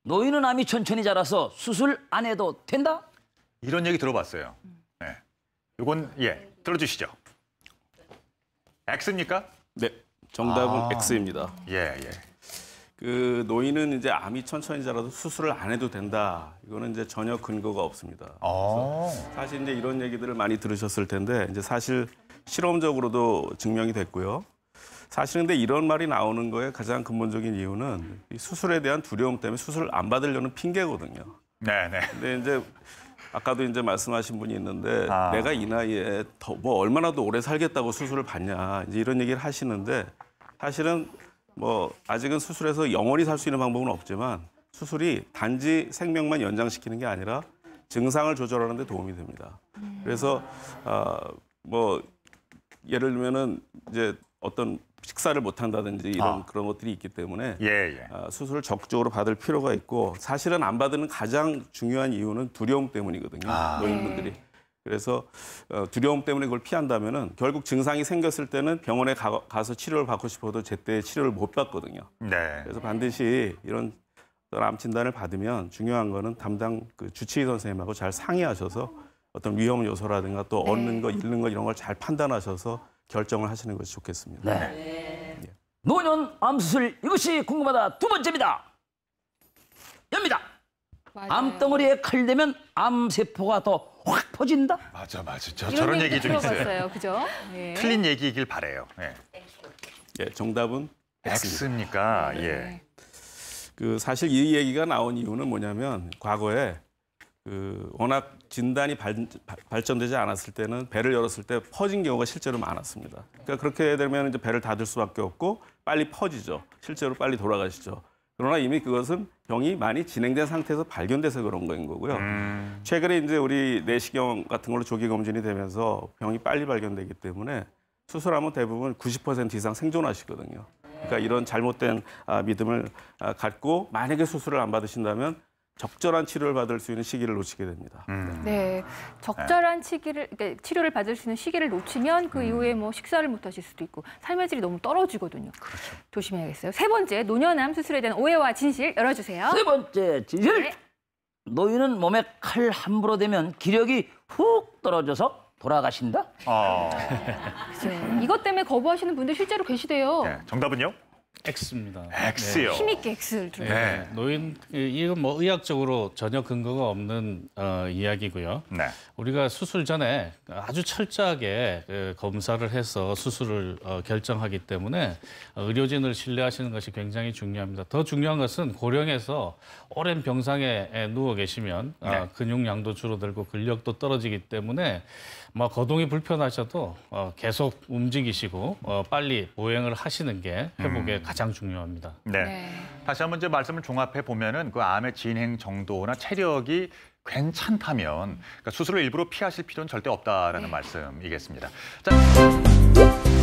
노인은 암이 천천히 자라서 수술 안 해도 된다? 이런 얘기 들어봤어요. 네. 이건 들어주시죠. X입니까? 네, 정답은 X입니다. 예. 그 노인은 이제 암이 천천히 자라도 수술을 안 해도 된다. 이거는 이제 전혀 근거가 없습니다. 그래서 사실 이제 이런 얘기들을 많이 들으셨을 텐데 이제 사실 실험적으로도 증명이 됐고요. 사실은 근데 이런 말이 나오는 거에 가장 근본적인 이유는 이 수술에 대한 두려움 때문에 수술을 안 받으려는 핑계거든요. 네네. 근데 이제 아까도 이제 말씀하신 분이 있는데 내가 이 나이에 더 뭐 얼마나 더 오래 살겠다고 수술을 받냐 이제 이런 얘기를 하시는데 사실은 뭐 아직은 수술해서 영원히 살 수 있는 방법은 없지만 수술이 단지 생명만 연장시키는 게 아니라 증상을 조절하는 데 도움이 됩니다. 그래서 뭐 예를 들면은 이제 어떤 식사를 못 한다든지 이런 그런 것들이 있기 때문에 수술을 적극적으로 받을 필요가 있고 사실은 안 받는 가장 중요한 이유는 두려움 때문이거든요. 노인분들이. 그래서 두려움 때문에 그걸 피한다면은 결국 증상이 생겼을 때는 병원에 가서 치료를 받고 싶어도 제때 치료를 못 받거든요. 네. 그래서 반드시 이런 암 진단을 받으면 중요한 거는 담당 그 주치의 선생님하고 잘 상의하셔서 어떤 위험 요소라든가 또 얻는 거, 잃는 거 이런 걸 잘 판단하셔서 결정을 하시는 것이 좋겠습니다. 네. 노년 암수술 이것이 궁금하다. 두 번째입니다. 엽니다. 맞아요. 암덩어리에 칼 대면 암세포가 더 확 퍼진다? 맞아. 저런 얘기 좀 있어요. 들어봤어요, 그죠? 예. 틀린 얘기이길 바래요. 정답은 X입니까? 그 사실 이 얘기가 나온 이유는 뭐냐면 과거에 그 워낙 진단이 발전되지 않았을 때는 배를 열었을 때 퍼진 경우가 실제로 많았습니다. 그러니까 그렇게 되면 이제 배를 닫을 수밖에 없고 빨리 퍼지죠. 실제로 빨리 돌아가시죠. 그러나 이미 그것은 병이 많이 진행된 상태에서 발견돼서 그런 거인 거고요. 최근에 이제 우리 내시경 같은 걸로 조기 검진이 되면서 병이 빨리 발견되기 때문에 수술하면 대부분 90% 이상 생존하시거든요. 그러니까 이런 잘못된 믿음을 갖고 만약에 수술을 안 받으신다면 적절한 치료를 받을 수 있는 시기를 놓치게 됩니다. 네, 적절한 그러니까 치료를 받을 수 있는 시기를 놓치면 그 이후에 뭐 식사를 못 하실 수도 있고 삶의 질이 너무 떨어지거든요. 그렇죠. 조심해야겠어요. 세 번째, 노년암 수술에 대한 오해와 진실 열어주세요. 세 번째 진실. 네. 노인은 몸에 칼 함부로 대면 기력이 훅 떨어져서 돌아가신다? 그죠. 이것 때문에 거부하시는 분들 실제로 계시대요. 네. 정답은요? X입니다. X요. 힘있게 X를 들고. 네. 노인 이건 뭐 의학적으로 전혀 근거가 없는 이야기고요. 네. 우리가 수술 전에 아주 철저하게 검사를 해서 수술을 결정하기 때문에 의료진을 신뢰하시는 것이 굉장히 중요합니다. 더 중요한 것은 고령에서 오랜 병상에 누워 계시면 근육량도 줄어들고 근력도 떨어지기 때문에 뭐 거동이 불편하셔도 계속 움직이시고 빨리 보행을 하시는 게 회복에 가장 중요합니다. 네. 다시 한번 이제 말씀을 종합해 보면은 그 암의 진행 정도나 체력이 괜찮다면 그러니까 수술을 일부러 피하실 필요는 절대 없다라는 말씀이겠습니다. 자.